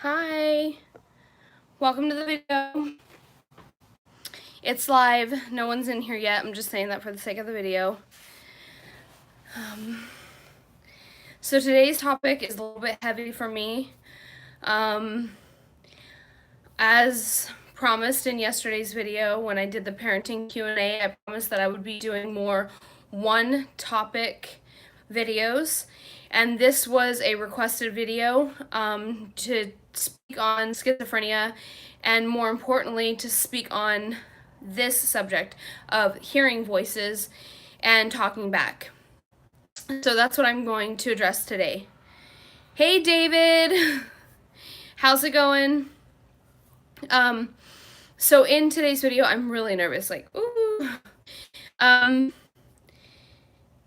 Hi, welcome to the video. It's live, no one's in here yet. I'm just saying that for the sake of the video. So today's topic is a little bit heavy for me. As promised in yesterday's video when I did the parenting Q&A, I promised that I would be doing more one topic videos, and this was a requested video to speak on schizophrenia, and more importantly to speak on this subject of hearing voices and talking back. So that's what I'm going to address today. Hey David, how's it going? So in today's video, I'm really nervous, like, ooh.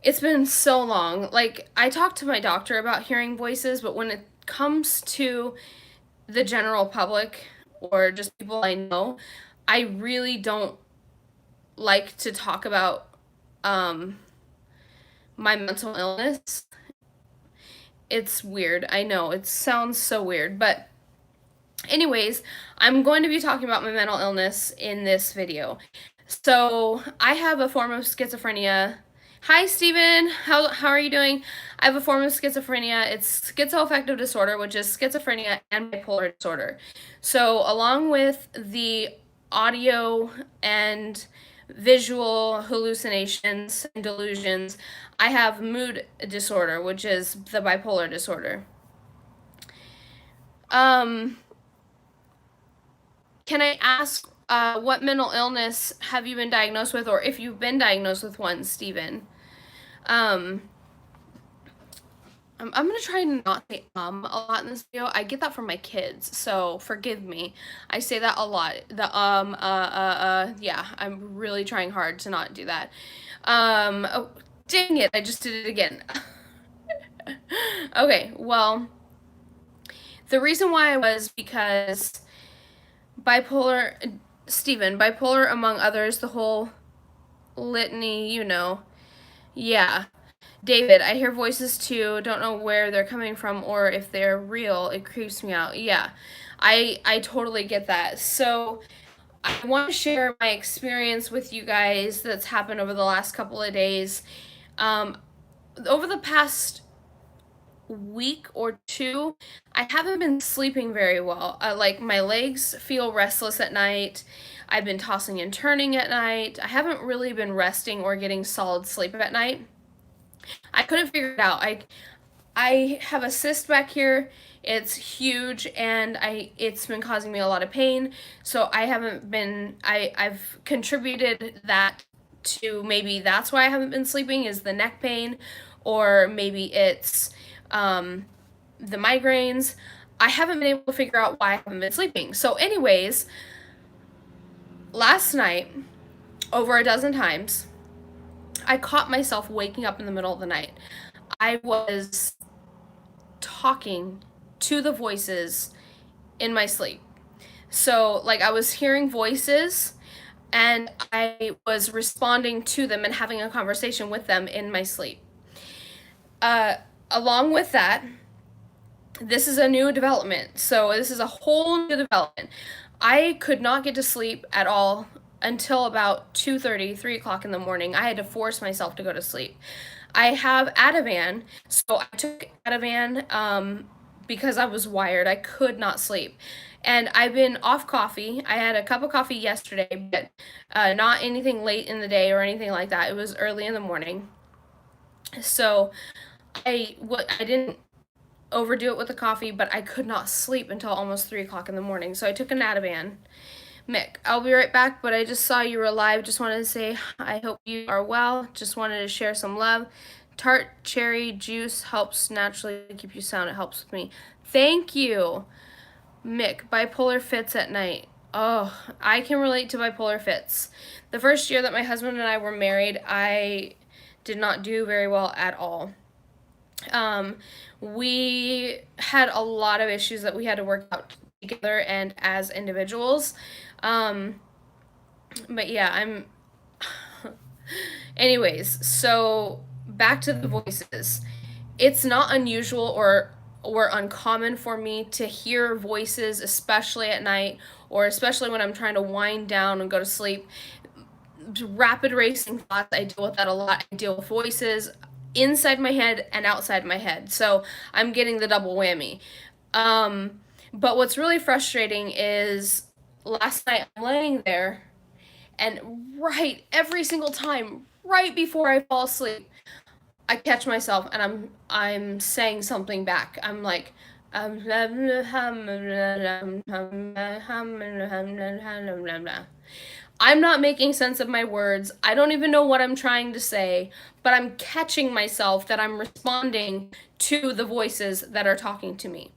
It's been so long. Like, I talked to my doctor about hearing voices, but when it comes to the general public or just people I know, I really don't like to talk about my mental illness. It's weird. I know, it sounds so weird, but anyways, I'm going to be talking about my mental illness in this video. So, I have a form of schizophrenia. Hi, Steven. How are you doing? I have a form of schizophrenia. It's schizoaffective disorder, which is schizophrenia and bipolar disorder. So, along with the audio and visual hallucinations and delusions, I have mood disorder, which is the bipolar disorder. Can I ask what mental illness have you been diagnosed with, or if you've been diagnosed with one, Stephen? I'm going to try and not say a lot in this video. I get that from my kids, so forgive me. I say that a lot. Yeah, I'm really trying hard to not do that. Oh, dang it, I just did it again. Okay, well, the reason why was because bipolar, Stephen, bipolar among others, the whole litany, you know. Yeah. David, I hear voices too, don't know where they're coming from or if they're real. It creeps me out. Yeah. I totally get that. So I want to share my experience with you guys that's happened over the last couple of days. Over the past week or two, I haven't been sleeping very well. Like, my legs feel restless at night. I've been tossing and turning at night. I haven't really been resting or getting solid sleep at night. I couldn't figure it out. I have a cyst back here. It's huge, and it's been causing me a lot of pain. So I haven't been. I've contributed that to, maybe that's why I haven't been sleeping, is the neck pain, or maybe it's the migraines. I haven't been able to figure out why I haven't been sleeping. So, anyways, last night, over a dozen times, I caught myself waking up in the middle of the night. I was talking to the voices in my sleep. So, like, I was hearing voices and I was responding to them and having a conversation with them in my sleep. Along with that, this is a new development. So, this is a whole new development. I could not get to sleep at all until about 2:30, 3 o'clock in the morning. I had to force myself to go to sleep. I have Ativan, so I took Ativan because I was wired. I could not sleep. And I've been off coffee. I had a cup of coffee yesterday, but not anything late in the day or anything like that. It was early in the morning. So I didn't overdo it with the coffee, but I could not sleep until almost 3 o'clock in the morning. So I took a Ativan. Mick, I'll be right back, but I just saw you were live. Just wanted to say I hope you are well. Just wanted to share some love. Tart cherry juice helps naturally keep you sound. It helps with me. Thank you. Mick, bipolar fits at night. Oh, I can relate to bipolar fits. The first year that my husband and I were married, I did not do very well at all. We had a lot of issues that we had to work out together and as individuals. But yeah, anyways, so back to the voices. It's not unusual or were uncommon for me to hear voices, especially at night, or especially when I'm trying to wind down and go to sleep. Rapid racing thoughts, I deal with that a lot. I deal with voices inside my head and outside my head. So I'm getting the double whammy. But what's really frustrating is last night I'm laying there, and right every single time, right before I fall asleep, I catch myself and I'm saying something back. I'm like, I'm not making sense of my words. I don't even know what I'm trying to say, but I'm catching myself that I'm responding to the voices that are talking to me.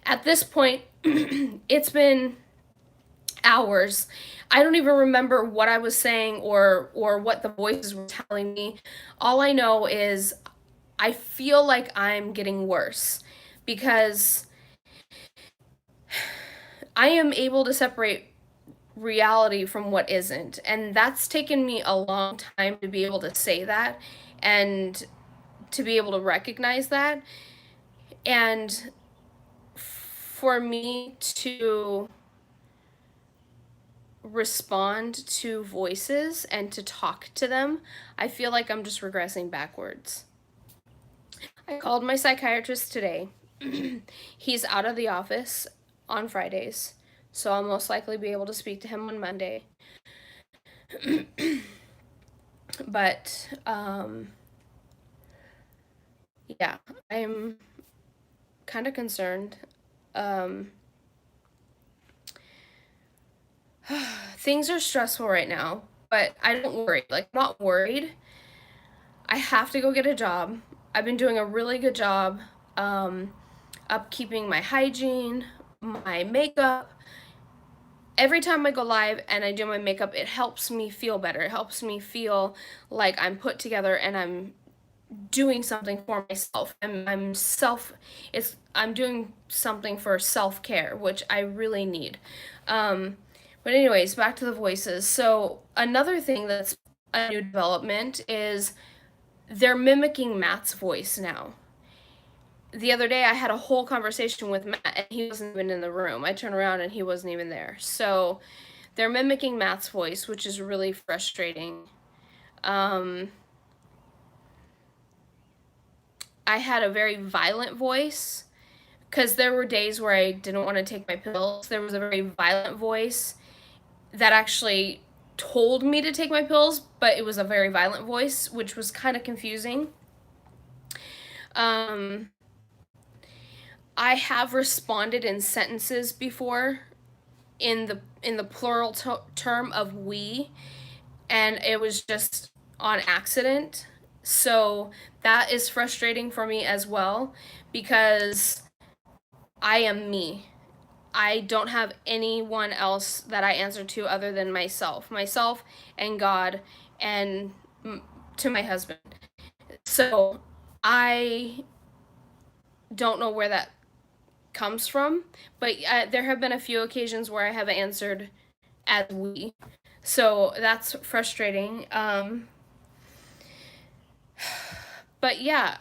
At this point, it's been hours. I don't even remember what I was saying or what the voices were telling me. All I know is I feel like I'm getting worse because I am able to separate reality from what isn't. And that's taken me a long time to be able to say that and to be able to recognize that. And for me to respond to voices and to talk to them, I feel like I'm just regressing backwards. I called my psychiatrist today. He's out of the office on Fridays, so I'll most likely be able to speak to him on Monday. But yeah, I'm kind of concerned. Things are stressful right now, but I don't worry. Like, I'm not worried. I have to go get a job. I've been doing a really good job upkeeping my hygiene, my makeup. Every time I go live and I do my makeup, it helps me feel better. It helps me feel like I'm put together and I'm doing something for myself. I'm doing something for self-care, which I really need. But anyways, back to the voices. So another thing that's a new development is they're mimicking Matt's voice now. The other day I had a whole conversation with Matt and he wasn't even in the room. I turned around and he wasn't even there. So they're mimicking Matt's voice, which is really frustrating. I had a very violent voice because there were days where I didn't want to take my pills. There was a very violent voice that actually told me to take my pills, but it was a very violent voice, which was kind of confusing. I have responded in sentences before in the plural term of we, and it was just on accident. So that is frustrating for me as well because I am me. I don't have anyone else that I answer to other than myself and God and to my husband. So I don't know where that comes from, but there have been a few occasions where I have answered as we. So that's frustrating. But yeah,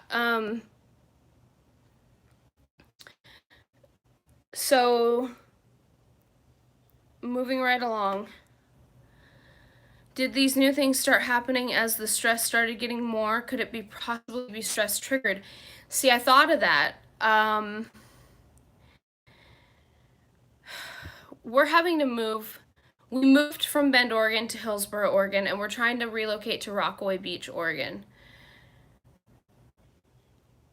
so moving right along. Did these new things start happening as the stress started getting more? Could it be possibly be stress triggered? See, I thought of that. We're having to move. We moved from Bend, Oregon to Hillsboro, Oregon, and we're trying to relocate to Rockaway Beach, Oregon.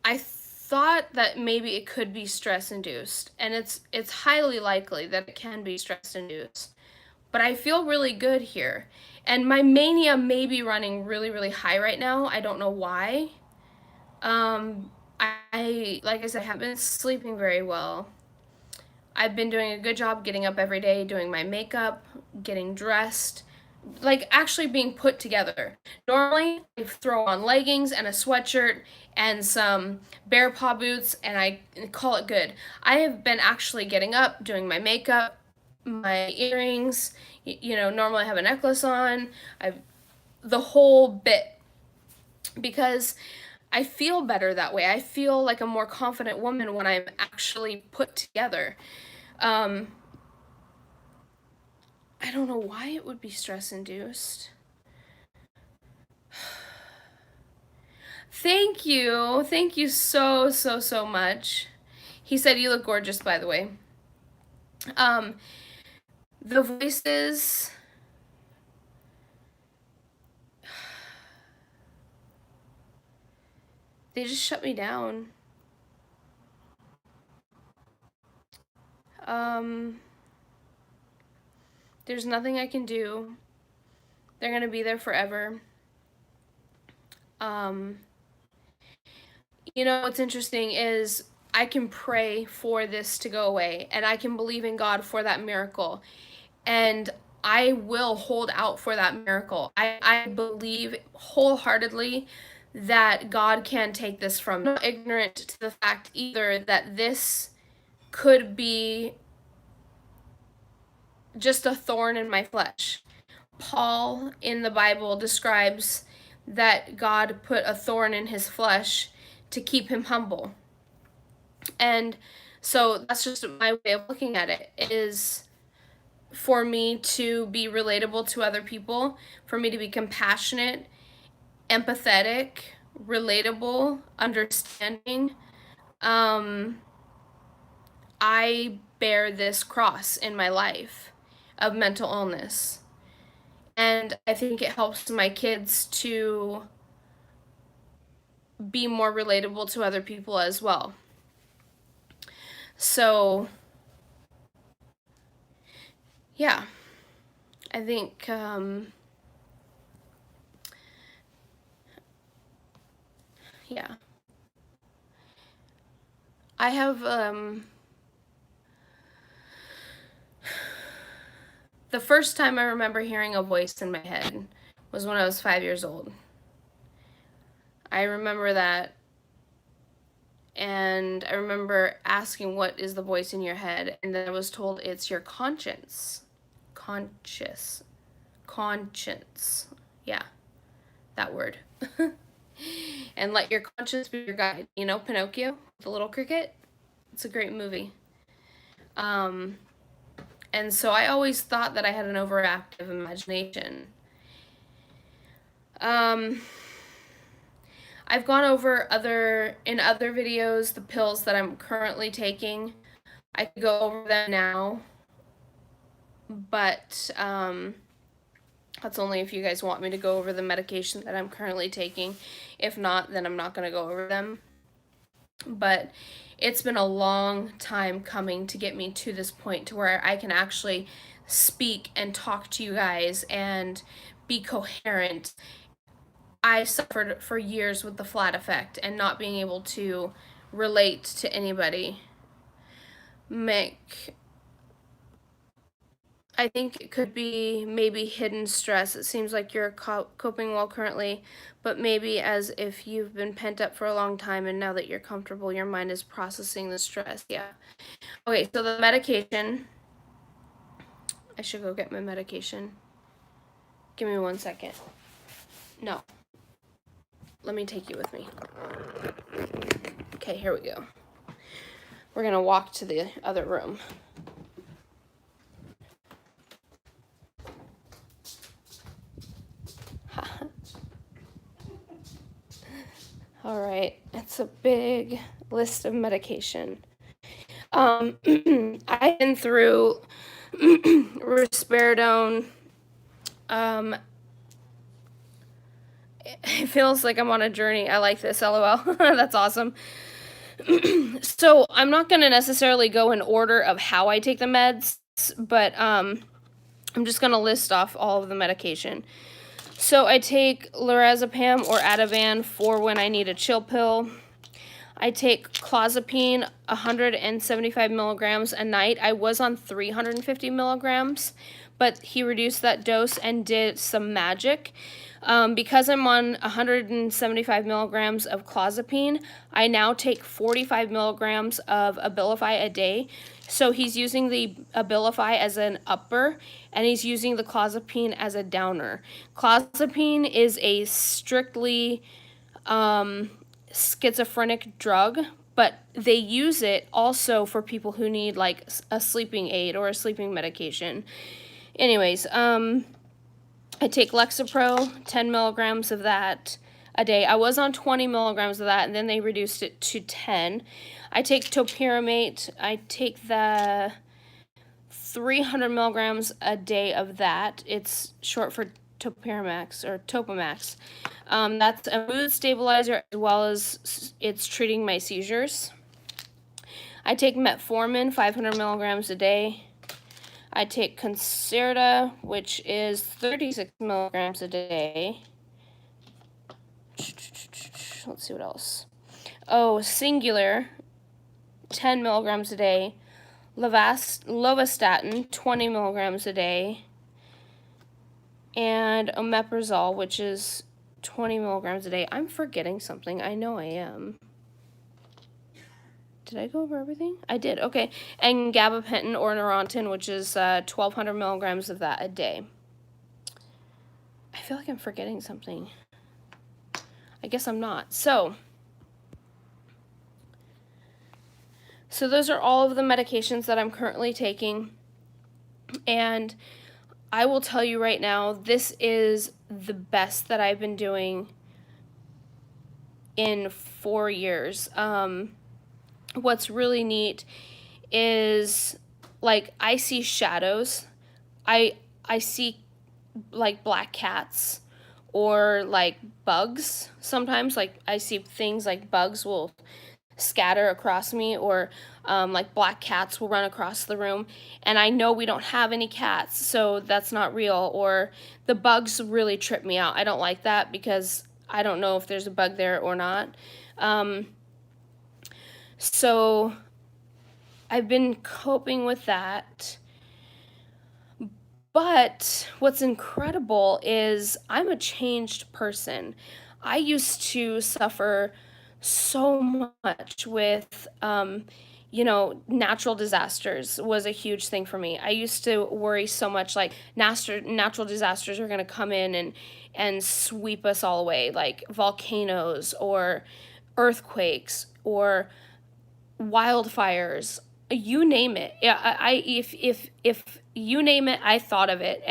I thought that maybe it could be stress induced, and it's highly likely that it can be stress induced. But I feel really good here. And my mania may be running really, really high right now. I don't know why. I like I said, I haven't been sleeping very well. I've been doing a good job getting up every day, doing my makeup, getting dressed, like actually being put together. Normally, I throw on leggings and a sweatshirt and some bear paw boots and I call it good. I have been actually getting up, doing my makeup, my earrings, normally I have a necklace on, the whole bit, because I feel better that way. I feel like a more confident woman when I'm actually put together. I don't know why it would be stress induced. Thank you. Thank you so, so, so much. He said you look gorgeous, by the way. The voices. They just shut me down. There's nothing I can do. They're gonna be there forever. You know what's interesting is I can pray for this to go away, and I can believe in God for that miracle, and I will hold out for that miracle. I believe wholeheartedly that God can take this from me. I'm not ignorant to the fact either that this could be just a thorn in my flesh. Paul in the Bible describes that God put a thorn in his flesh to keep him humble. And so that's just my way of looking at it, is for me to be relatable to other people, for me to be compassionate, empathetic, relatable, understanding. I bear this cross in my life of mental illness. And I think it helps my kids to be more relatable to other people as well. So, yeah, I think, yeah. I have, the first time I remember hearing a voice in my head was when I was 5 years old. I remember that, and I remember asking, what is the voice in your head? And then I was told it's your conscience. Conscience. Yeah, that word. And let your conscience be your guide. You know, Pinocchio, the little cricket? It's a great movie. And so I always thought that I had an overactive imagination. I've gone over in other videos the pills that I'm currently taking. I could go over them now, but that's only if you guys want me to go over the medication that I'm currently taking. If not, then I'm not going to go over them. But it's been a long time coming to get me to this point to where I can actually speak and talk to you guys and be coherent. I suffered for years with the flat effect and not being able to relate to anybody. I think it could be maybe hidden stress. It seems like you're coping well currently, but maybe as if you've been pent up for a long time, and now that you're comfortable, your mind is processing the stress. Yeah. Okay, so the medication. I should go get my medication. Give me 1 second. No. Let me take you with me. Okay, here we go. We're going to walk to the other room. All right, it's a big list of medication. I've been through risperidone. It feels like I'm on a journey. I like this, LOL. That's awesome. So I'm not going to necessarily go in order of how I take the meds, but I'm just going to list off all of the medication. So I take lorazepam or Ativan for when I need a chill pill. I take clozapine, 175 milligrams a night. I was on 350 milligrams, but he reduced that dose and did some magic. Because I'm on 175 milligrams of clozapine, I now take 45 milligrams of Abilify a day. So he's using the Abilify as an upper, and he's using the clozapine as a downer. Clozapine is a strictly schizophrenic drug, but they use it also for people who need like a sleeping aid or a sleeping medication. Anyways, I take Lexapro, 10 milligrams of that a day. I was on 20 milligrams of that, and then they reduced it to 10. I take topiramate. I take the 300 milligrams a day of that. It's short for Topiramax or Topamax. That's a mood stabilizer as well as it's treating my seizures. I take metformin, 500 milligrams a day. I take Concerta, which is 36 milligrams a day. Let's see what else. Oh, Singular, 10 milligrams a day. Lovastatin, 20 milligrams a day. And omeprazole, which is 20 milligrams a day. I'm forgetting something. I know I am. Did I go over everything? I did. Okay. And gabapentin or Neurontin, which is 1,200 milligrams of that a day. I feel like I'm forgetting something. I guess I'm not. So those are all of the medications that I'm currently taking. And I will tell you right now, this is the best that I've been doing in 4 years. What's really neat is, like, I see shadows. I see, like, black cats or, like, bugs sometimes. Like, I see things like bugs will scatter across me, or like black cats will run across the room, and I know we don't have any cats, so that's not real. Or the bugs really trip me out. I don't like that because I don't know if there's a bug there or not. So I've been coping with that. But what's incredible is I'm a changed person. I used to suffer so much with, natural disasters was a huge thing for me. I used to worry so much, like, natural disasters are going to come in and sweep us all away, like volcanoes or earthquakes or wildfires, you name it. Yeah, if you name it, I thought of it.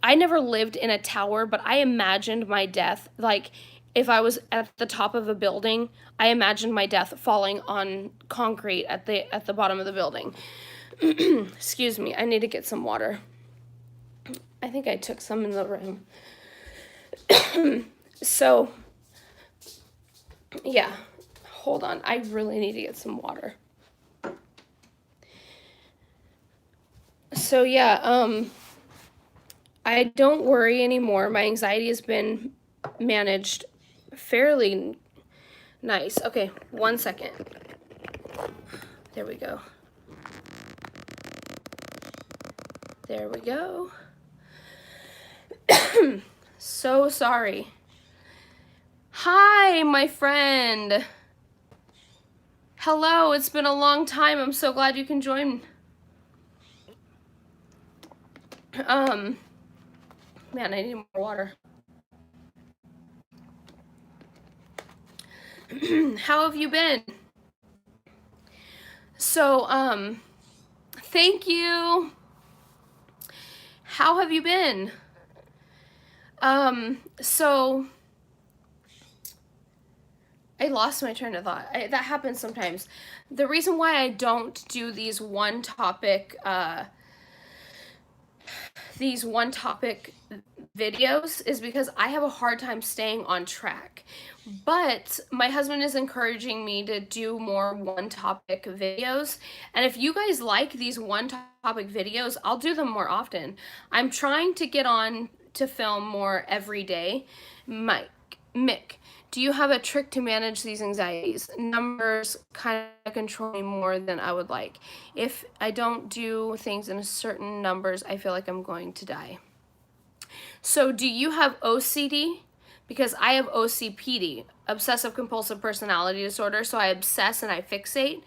I never lived in a tower, but I imagined my death. Like, if I was at the top of a building, I imagined my death falling on concrete at the bottom of the building. Excuse me, I need to get some water. I think I took some in the room. So, yeah, hold on. I really need to get some water. So, yeah, I don't worry anymore. My anxiety has been managed fairly nice. Okay, 1 second. There we go. There we go. So sorry. Hi, my friend. Hello, it's been a long time. I'm so glad you can join. Man, I need more water. How have you been? So, thank you. How have you been? So I lost my train of thought. That happens sometimes. The reason why I don't do these one topic videos is because I have a hard time staying on track. But my husband is encouraging me to do more one topic videos. And if you guys like these one topic videos, I'll do them more often. I'm trying to get on to film more every day. Mick, do you have a trick to manage these anxieties? Numbers kind of control me more than I would like. If I don't do things in a certain numbers, I feel like I'm going to die. So do you have OCD? Because I have OCPD, obsessive compulsive personality disorder, so I obsess and I fixate.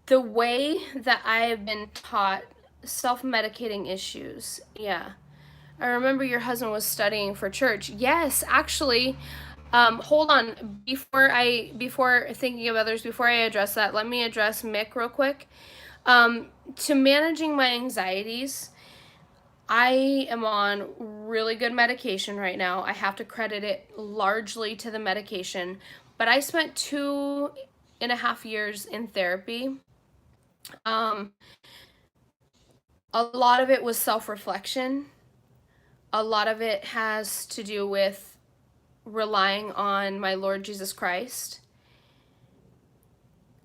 The way that I have been taught, self-medicating issues, yeah. I remember your husband was studying for church. Yes, actually, hold on. Before thinking of others, before I address that, let me address Mick real quick. To managing my anxieties, I am on really good medication right now. I have to credit it largely to the medication, but I spent 2.5 years in therapy. Um, a lot of it was self-reflection. A lot of it has to do with relying on my Lord Jesus Christ.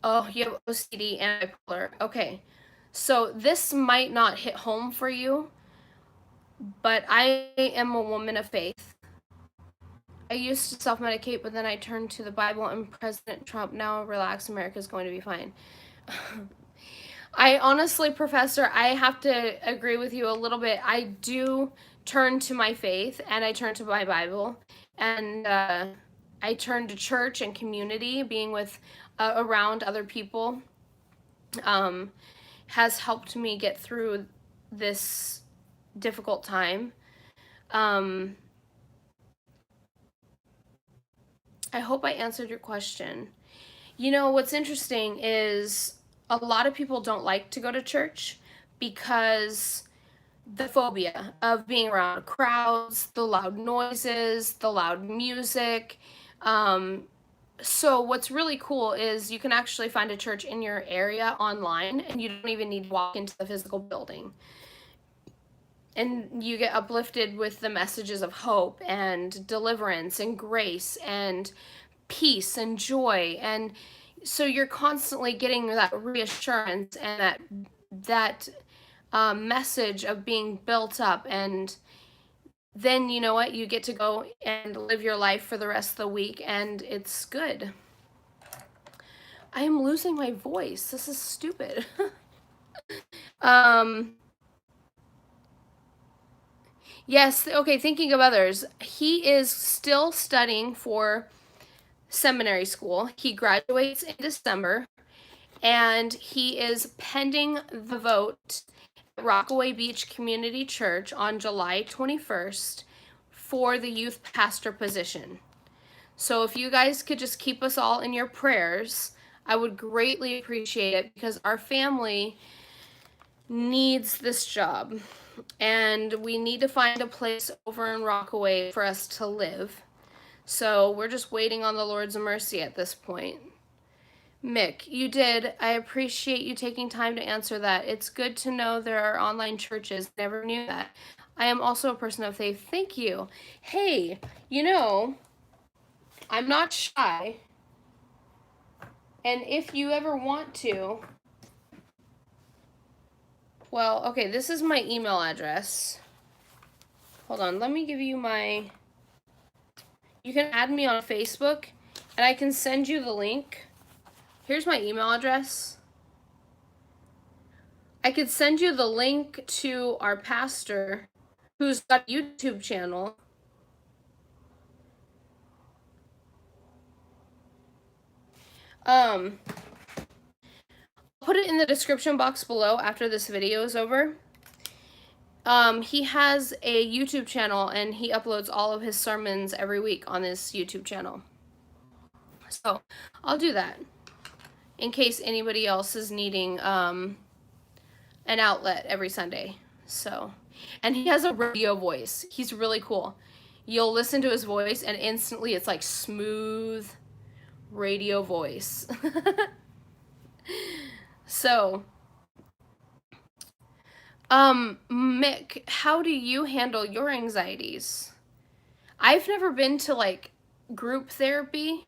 Oh, you have OCD and bipolar. Okay. So this might not hit home for you, but I am a woman of faith. I used to self-medicate, but then I turned to the Bible and President Trump. Now relax, America's going to be fine. I honestly, Professor, I have to agree with you a little bit. I do turn to my faith and I turn to my Bible, and I turn to church and community, being with around other people um, has helped me get through this difficult time. Um, I hope I answered your question. You know, what's interesting is a lot of people don't like to go to church because the phobia of being around crowds, the loud noises, the loud music. Um, so what's really cool is you can actually find a church in your area online, and you don't even need to walk into the physical building. And you get uplifted with the messages of hope and deliverance and grace and peace and joy. And so you're constantly getting that reassurance and that message of being built up. And then you know what, you get to go and live your life for the rest of the week, and it's good. I am losing my voice. This is stupid. um yes, okay, thinking of others, he is still studying for seminary school. He graduates in December, and he is pending the vote at Rockaway Beach Community Church on July 21st for the youth pastor position. So if you guys could just keep us all in your prayers, I would greatly appreciate it, because our family needs this job, and we need to find a place over in Rockaway for us to live. So we're just waiting on the Lord's mercy at this point. Mick, you did. I appreciate you taking time to answer that. It's good to know there are online churches. Never knew that. I am also a person of faith. Thank you. Hey, you know, I'm not shy. And if you ever want to, well, okay, this is my email address. Hold on, let me give you my... You can add me on Facebook, and I can send you the link. Here's my email address. I could send you the link to our pastor who's got a YouTube channel. I'll put it in the description box below after this video is over. He has a YouTube channel, and he uploads all of his sermons every week on this YouTube channel. So I'll do that in case anybody else is needing an outlet every Sunday. So, and he has a radio voice. He's really cool. You'll listen to his voice, and instantly it's like smooth radio voice. So, Mick, how do you handle your anxieties? I've never been to like group therapy.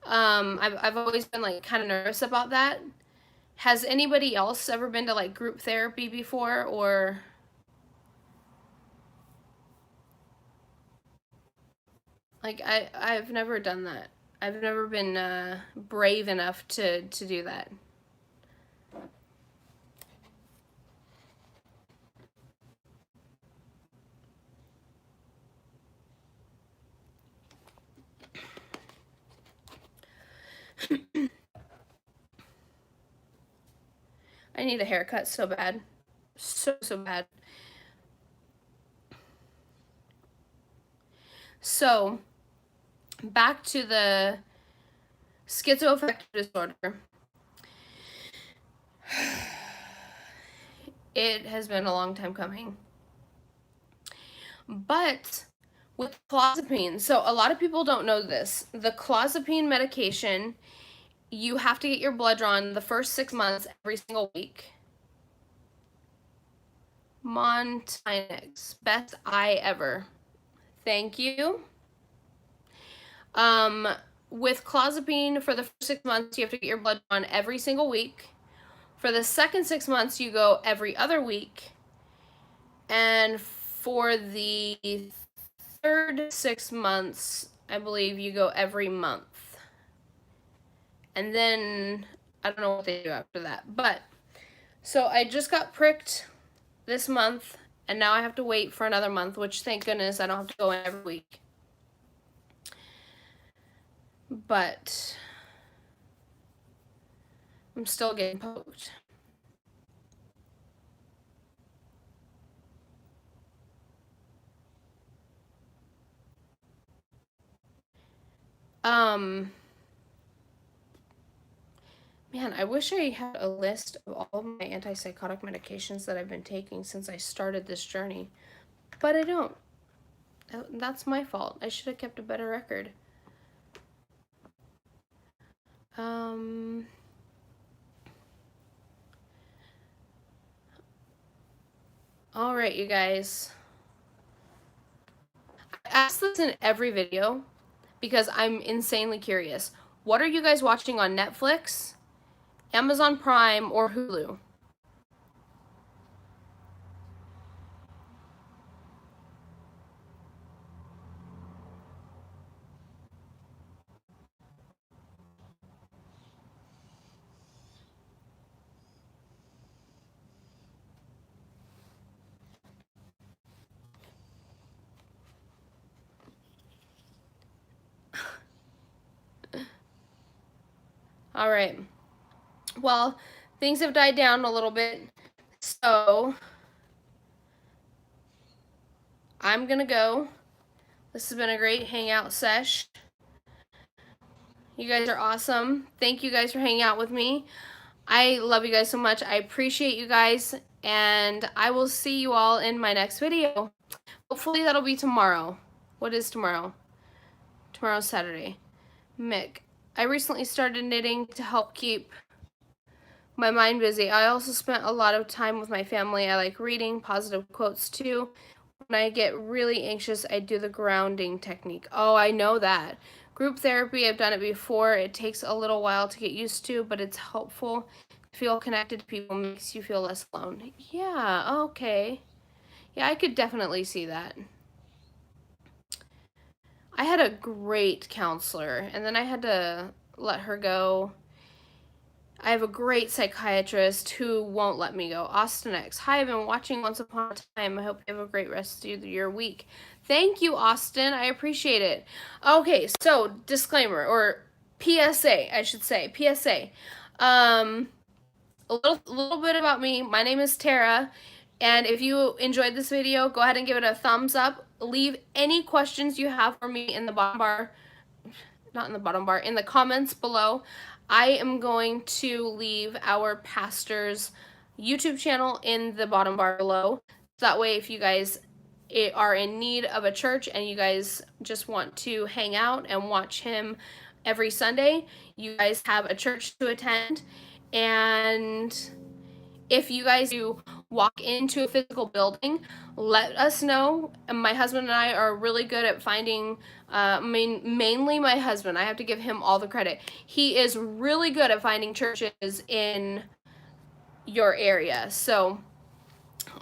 I've always been like kind of nervous about that. Has anybody else ever been to like group therapy before, or? Like I've never done that. I've never been brave enough to do that. I need a haircut so bad. So bad. So, back to the schizoaffective disorder. It has been a long time coming. But with clozapine, so a lot of people don't know this. The clozapine medication, you have to get your blood drawn the first 6 months every single week. Montinex, best eye ever. Thank you. With clozapine, for the first 6 months, you have to get your blood drawn every single week. For the second 6 months, you go every other week. And for the third 6 months, I believe you go every month. And then, I don't know what they do after that. But, so I just got pricked this month, and now I have to wait for another month, which thank goodness I don't have to go in every week. But I'm still getting poked. Man, I wish I had a list of all of my antipsychotic medications that I've been taking since I started this journey, but I don't. That's my fault. I should have kept a better record. All right, you guys. I ask this in every video because I'm insanely curious. What are you guys watching on Netflix, Amazon Prime, or Hulu? All right. Well, things have died down a little bit, so I'm gonna go. This has been a great hangout sesh. You guys are awesome. Thank you guys for hanging out with me. I love you guys so much. I appreciate you guys, and I will see you all in my next video. Hopefully that'll be tomorrow. What is tomorrow? Tomorrow's Saturday. Mick, I recently started knitting to help keep my mind busy. I also spent a lot of time with my family. I like reading positive quotes too. When I get really anxious, I do the grounding technique. Oh, I know that. Group therapy, I've done it before. It takes a little while to get used to, but it's helpful. Feel connected to people makes you feel less alone. Yeah, okay. Yeah, I could definitely see that. I had a great counselor, and then I had to let her go. I have a great psychiatrist who won't let me go. Austin X. Hi, I've been watching Once Upon a Time. I hope you have a great rest of your week. Thank you, Austin. I appreciate it. Okay, so disclaimer, or PSA, I should say. PSA. A little bit about me. My name is Tara, and if you enjoyed this video, go ahead and give it a thumbs up. Leave any questions you have for me in the bottom bar. Not in the bottom bar, in the comments below. I am going to leave our pastor's YouTube channel in the bottom bar below. So that way, if you guys are in need of a church and you guys just want to hang out and watch him every Sunday, you guys have a church to attend. And if you guys do walk into a physical building, let us know. My husband and I are really good at finding, mainly my husband. I have to give him all the credit. He is really good at finding churches in your area. So,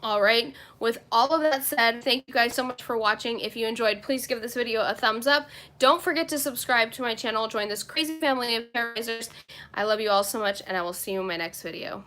all right. With all of that said, thank you guys so much for watching. If you enjoyed, please give this video a thumbs up. Don't forget to subscribe to my channel. Join this crazy family of terrorizers. I love you all so much, and I will see you in my next video.